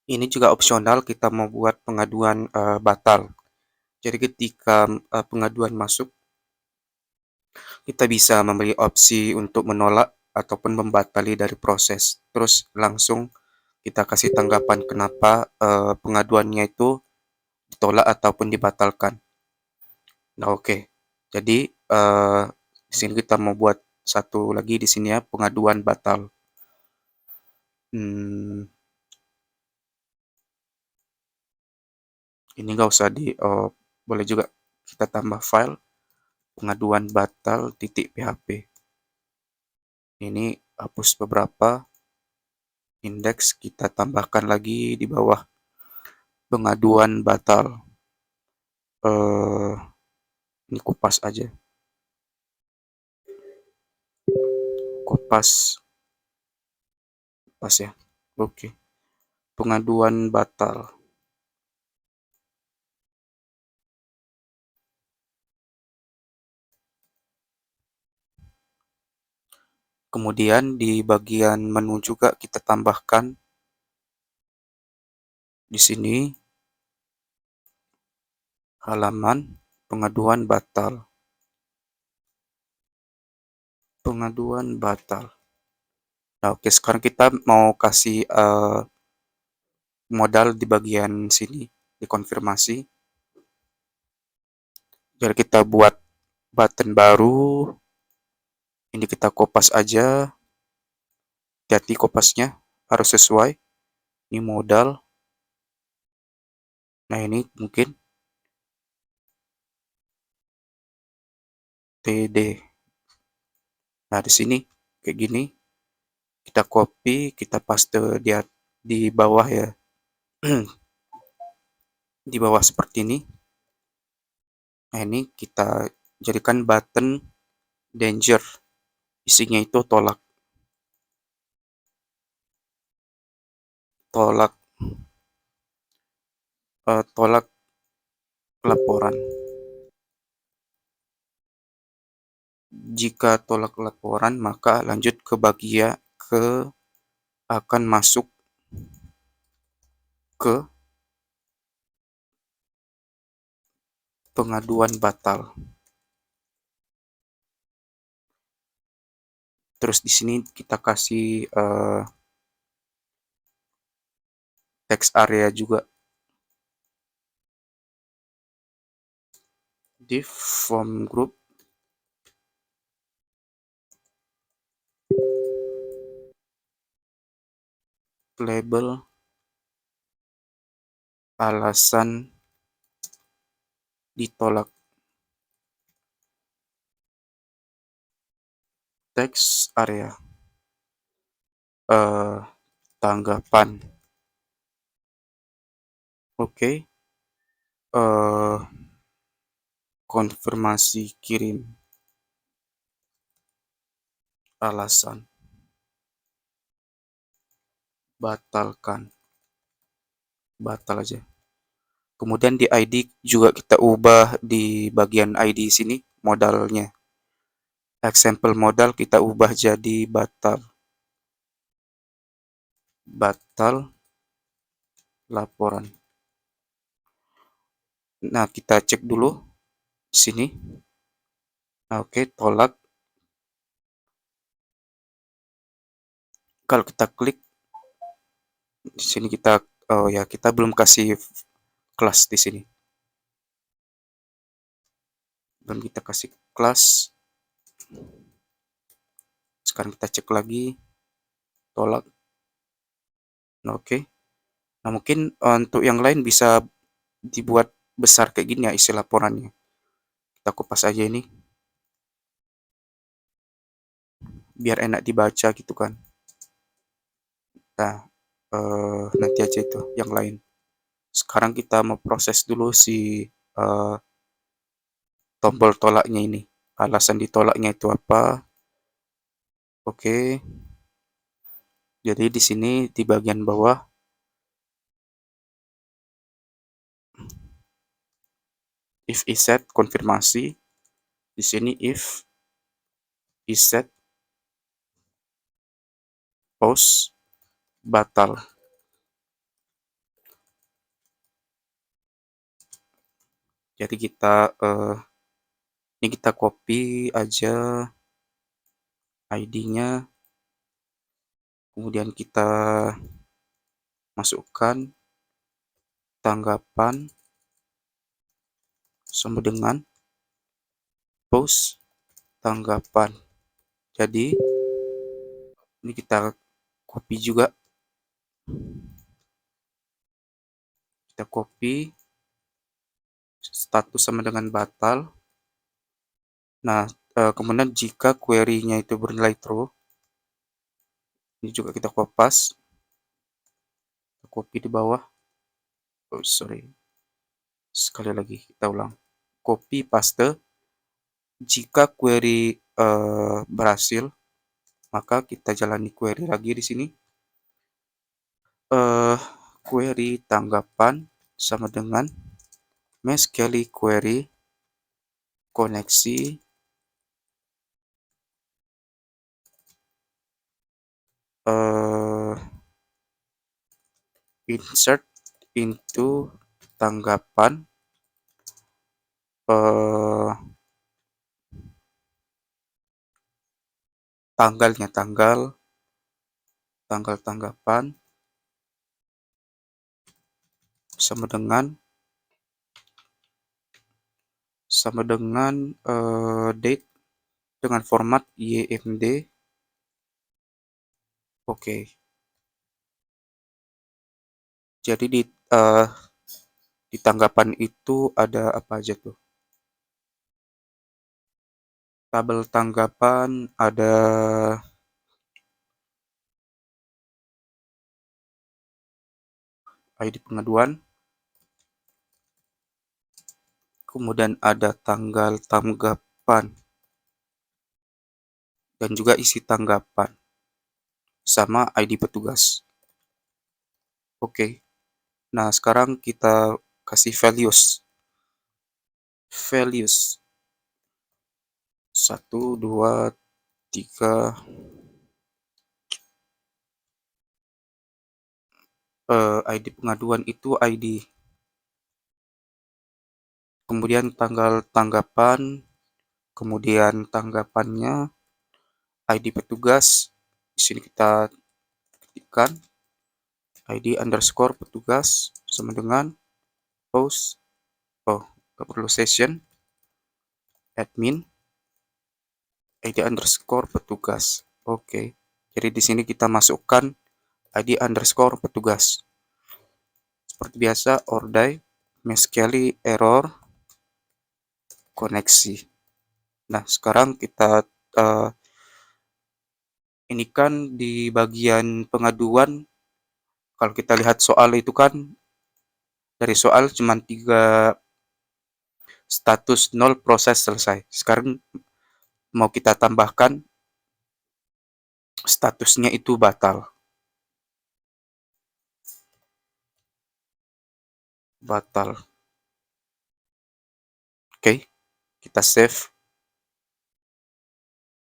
Ini juga opsional kita mau buat pengaduan batal. Jadi ketika pengaduan masuk, kita bisa memberi opsi untuk menolak ataupun membatali dari proses. Terus langsung kita kasih tanggapan kenapa pengaduannya itu ditolak ataupun dibatalkan. Nah, oke. Jadi di sini kita mau buat satu lagi di sini ya, pengaduan batal. Hmm, ini nggak usah boleh juga kita tambah file pengaduan batal titik php. Ini hapus beberapa indeks, kita tambahkan lagi di bawah pengaduan batal. eh ini kupas aja, kupas pas ya. Oke, pengaduan batal. Kemudian di bagian menu juga kita tambahkan di sini halaman pengaduan batal. Pengaduan batal. Nah, oke, sekarang kita mau kasih modal di bagian sini, dikonfirmasi. Jadi kita buat button baru. Ini kita kopas aja. Hati-hati kopasnya harus sesuai. Ini modal. Nah, ini mungkin TD. Nah, di sini kayak gini. Kita copy, kita paste di bawah ya. Di bawah seperti ini. Nah, ini kita jadikan button danger. Isinya itu tolak. Tolak tolak laporan. Jika tolak laporan, maka lanjut ke bagian ke akan masuk ke pengaduan batal. Terus di sini kita kasih text area juga. Div form group label alasan ditolak. Text area tanggapan. Oke. Konfirmasi kirim alasan batalkan, batal aja. Kemudian di ID juga kita ubah di bagian ID sini modalnya. Example modal kita ubah jadi batal. Batal laporan. Nah, kita cek dulu di sini. Nah, oke, tolak. Kalau kita klik di sini kita oh ya, kita belum kasih kelas di sini. Belum kita kasih kelas. Sekarang kita cek lagi. Tolak. Nah, oke. Nah, mungkin untuk yang lain bisa dibuat besar kayak gini ya isi laporannya. Kita kupas aja ini biar enak dibaca gitu kan. Nah, nanti aja itu yang lain. Sekarang kita mau proses dulu si tombol tolaknya ini. Alasan ditolaknya itu apa? Oke. Jadi di sini di bagian bawah if iset konfirmasi. Di sini if iset post batal. Jadi ini kita copy aja ID-nya, kemudian kita masukkan tanggapan sama dengan post tanggapan. Jadi ini kita copy juga, kita copy status sama dengan batal. Nah, kemudian jika query-nya itu bernilai true, ini juga kita kopas, copy di bawah. Oh, sorry. Sekali lagi kita ulang. Copy paste. Jika query berhasil, maka kita jalani query lagi di sini. Query tanggapan sama dengan MySQL query koneksi insert into tanggapan tanggalnya tanggal tanggapan sama dengan date dengan format YMD. Oke. Jadi di tanggapan itu ada apa aja tuh? Tabel tanggapan ada ID pengaduan, kemudian ada tanggal tanggapan, dan juga isi tanggapan, sama ID petugas. Oke. Nah, sekarang kita kasih values. Values 1, 2, 3. ID pengaduan itu ID. Kemudian tanggal tanggapan, kemudian tanggapannya, ID petugas. Di sini kita ketikkan ID underscore petugas sama dengan post. Oh, nggak perlu session. Admin ID underscore petugas. Oke. Jadi di sini kita masukkan ID underscore petugas. Seperti biasa, ordai, MySQL error, koneksi. Nah, sekarang kita ini kan di bagian pengaduan, kalau kita lihat soal itu kan, dari soal cuma 3 status 0 proses selesai. Sekarang mau kita tambahkan statusnya itu batal. Batal. Oke, kita save.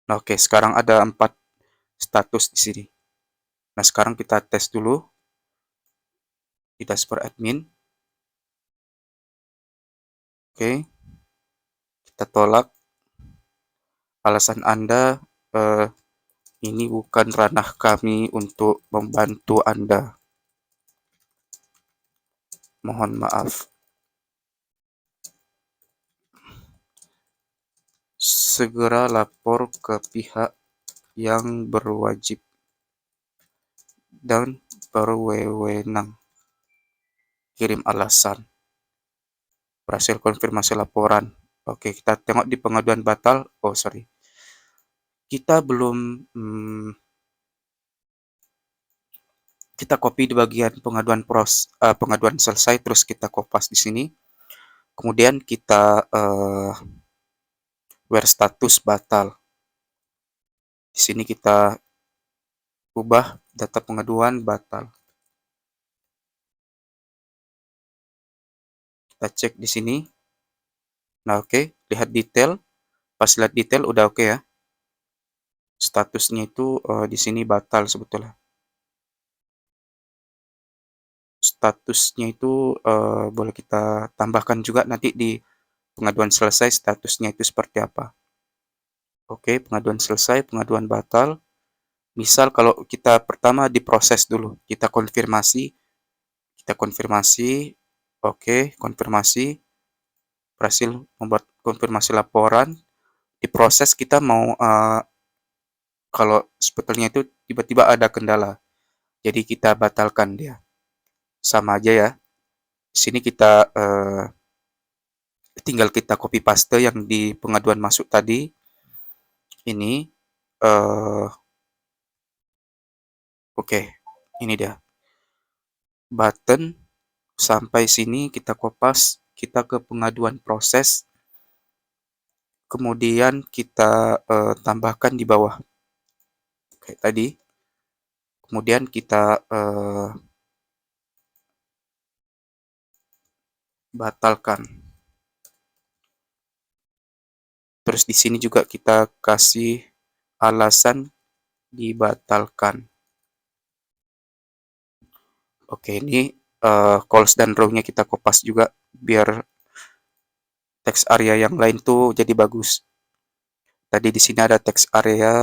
Nah, oke, sekarang ada 4 status di sini. Nah, sekarang kita tes dulu di dashboard admin. Oke, kita tolak. Alasan Anda ini bukan ranah kami untuk membantu Anda. Mohon maaf. Segera lapor ke pihak yang berwajib dan berwenang. Kirim alasan. Berhasil konfirmasi laporan. Oke, kita tengok di pengaduan batal. Oh, sorry. Kita belum kita copy di bagian pengaduan selesai, terus kita kopas di sini. Kemudian kita where status batal. Di sini kita ubah data pengaduan batal. Kita cek di sini. Nah, oke, lihat detail. Pas lihat detail udah oke ya. Statusnya itu di sini batal sebetulnya. Statusnya itu boleh kita tambahkan juga nanti di pengaduan selesai statusnya itu seperti apa. Oke, pengaduan selesai, pengaduan batal. Misal kalau kita pertama diproses dulu, kita konfirmasi, oke, konfirmasi, berhasil membuat konfirmasi laporan, diproses kita mau kalau sebetulnya itu tiba-tiba ada kendala, jadi kita batalkan dia. Sama aja ya. Di sini kita tinggal kita copy paste yang di pengaduan masuk tadi. Ini oke, ini dia. Button sampai sini kita kopas, kita ke pengaduan proses, kemudian kita tambahkan di bawah kayak tadi. Kemudian kita batalkan. Terus di sini juga kita kasih alasan dibatalkan. Oke, ini calls dan row-nya kita kopas juga biar text area yang lain tuh jadi bagus. Tadi di sini ada text area.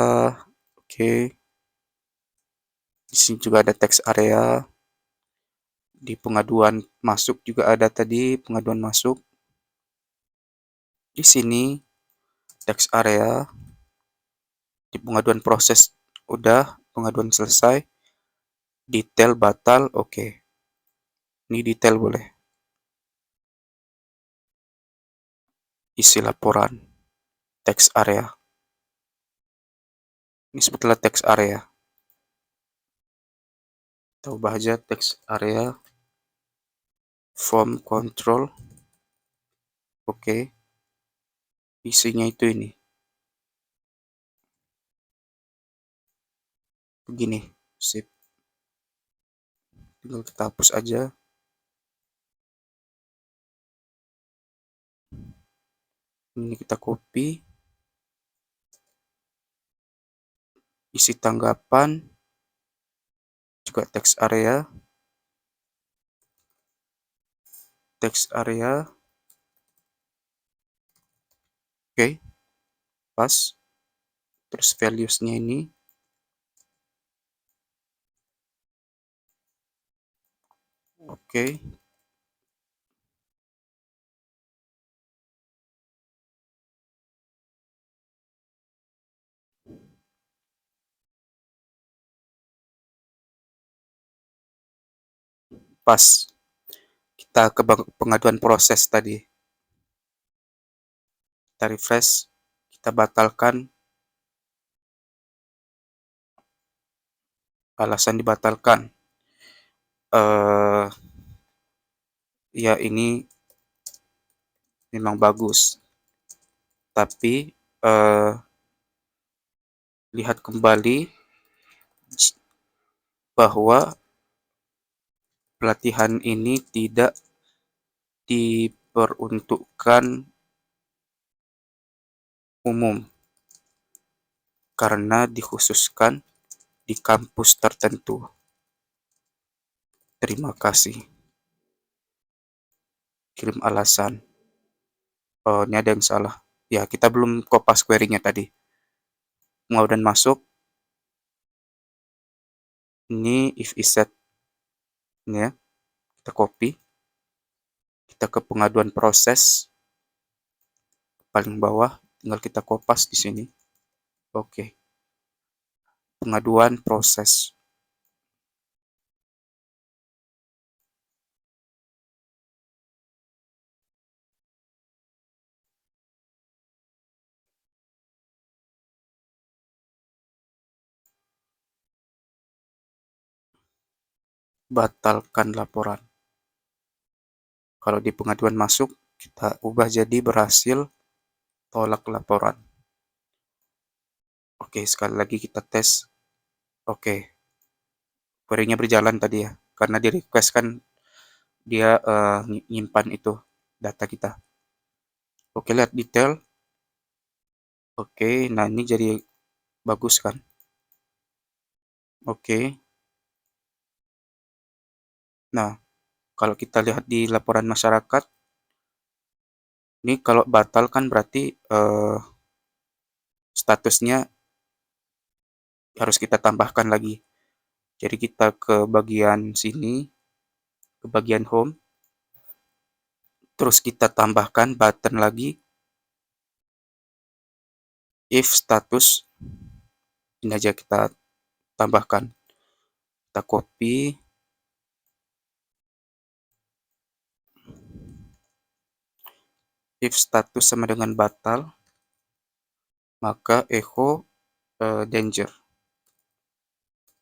Oke. Di sini juga ada text area. Di pengaduan masuk juga ada tadi pengaduan masuk. Di sini text area. Di pengaduan proses udah, pengaduan selesai. Detail batal, oke. Ini detail boleh. Isi laporan. Text area. Ini sebetulnya text area. Kita ubah aja text area. Form control. Oke. Isinya itu ini. Begini. Sip. Tinggal kita hapus aja. Ini kita copy. Isi tanggapan. Juga text area. Text area. Oke. Pas. Terus values-nya ini. Oke. Pas. Kita ke pengaduan proses tadi. Kita refresh. Kita batalkan. Alasan dibatalkan. Ya ini memang bagus. Tapi lihat kembali bahwa pelatihan ini tidak diperuntukkan umum karena dikhususkan di kampus tertentu. Terima kasih. Kirim alasan. Oh, ini ada yang salah. Ya, kita belum kopas query-nya tadi. Pengaduan masuk. Ini if is set. Ini ya. Kita copy. Kita ke pengaduan proses. Paling bawah. Tinggal kita kopas di sini. Oke. Pengaduan proses. Batalkan laporan. Kalau di pengaduan masuk, kita ubah jadi berhasil, tolak laporan. Oke, sekali lagi kita tes. Oke, query-nya berjalan tadi ya, karena di request kan dia nyimpan itu data kita. Oke, lihat detail. Oke, nah ini jadi bagus kan. Oke. Nah, kalau kita lihat di laporan masyarakat, Ini kalau batal kan berarti statusnya harus kita tambahkan lagi. Jadi kita ke bagian sini, ke bagian home, terus kita tambahkan button lagi, if status, ini aja kita tambahkan. Kita copy, if status sama dengan batal, maka echo danger.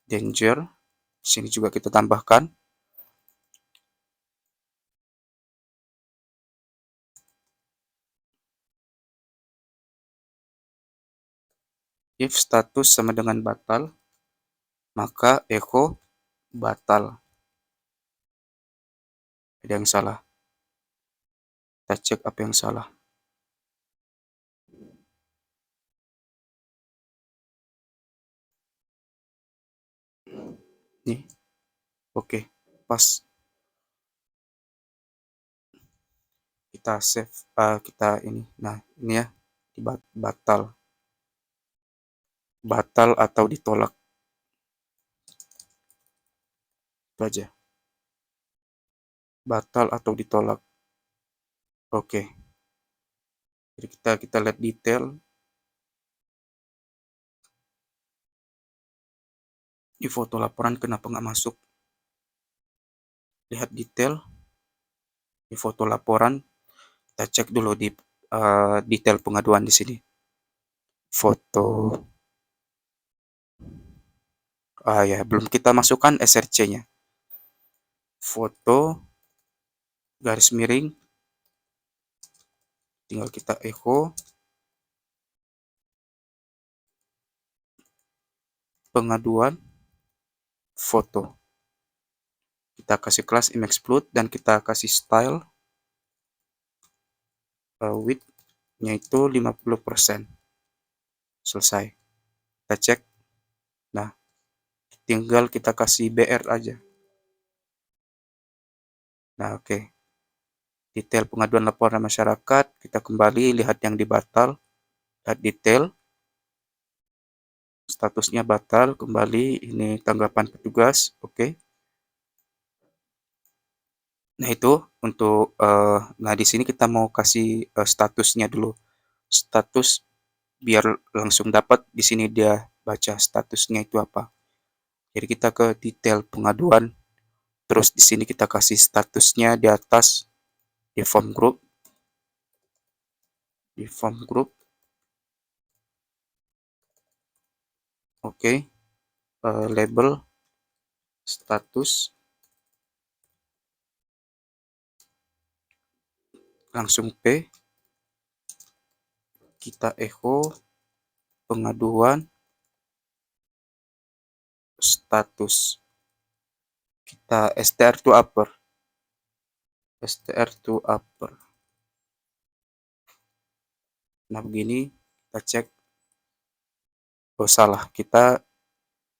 Danger, sini juga kita tambahkan. If status sama dengan batal, maka echo batal. Ada yang salah. Kita cek apa yang salah. Nih, oke, pas. Kita save, kita ini. Nah, ini ya, batal. Batal atau ditolak. Itu aja. Batal atau ditolak. Oke. Jadi kita lihat detail. Di foto laporan kenapa nggak masuk? Lihat detail. Di foto laporan. Kita cek dulu di detail pengaduan di sini. Foto. Ya, belum kita masukkan SRC-nya. Foto garis miring. Tinggal kita echo. Pengaduan foto. Kita kasih kelas imexplode dan kita kasih style width-nya itu 50%. Selesai. Kita cek. Nah, tinggal kita kasih BR aja. Nah, oke. Detail pengaduan laporan masyarakat, kita kembali lihat yang dibatal. Lihat detail. Statusnya batal, kembali ini tanggapan petugas, oke. Nah, itu untuk nah di sini kita mau kasih statusnya dulu. Status biar langsung dapat di sini dia baca statusnya itu apa. Jadi kita ke detail pengaduan, terus di sini kita kasih statusnya di atas di form group, oke. Label status, langsung P, kita echo pengaduan status, kita str to upper, nah begini. Kita cek. Oh, salah, kita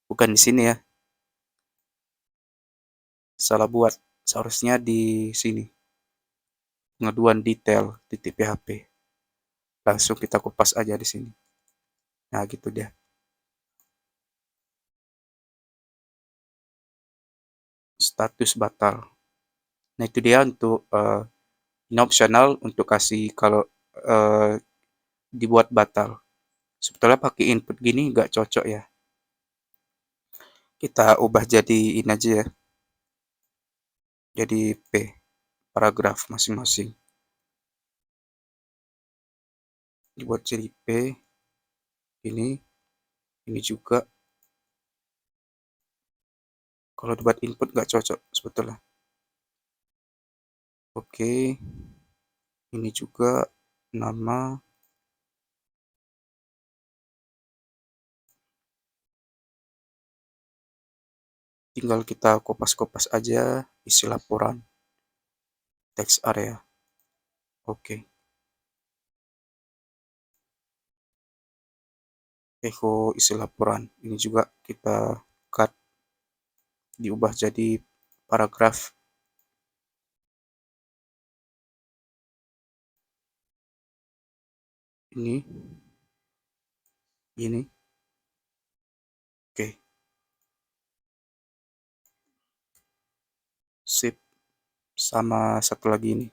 bukan di sini ya, salah buat, seharusnya di sini pengaduan detail titik php, langsung kita kupas aja di sini. Nah, gitu dia. Status batal. Nah, itu dia untuk ini optional untuk kasih kalau dibuat batal. Sebetulnya pakai input gini nggak cocok ya. Kita ubah jadi ini aja ya. Jadi P, paragraf masing-masing. Dibuat jadi P, ini juga. Kalau dibuat input nggak cocok sebetulnya. Oke, ini juga nama. Tinggal kita kopas-kopas aja isi laporan. Text area. Oke. Echo isi laporan. Ini juga kita cut, diubah jadi paragraf. ini, ini, oke, sip, sama satu lagi ini.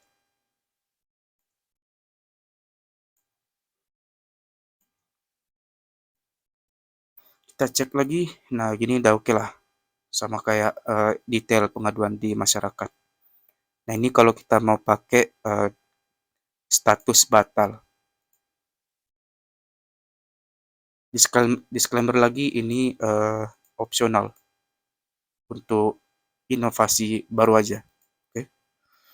Kita cek lagi, nah gini udah oke lah, sama kayak detail pengaduan di masyarakat. Nah ini kalau kita mau pakai status batal. Disclaimer lagi, ini opsional untuk inovasi baru aja.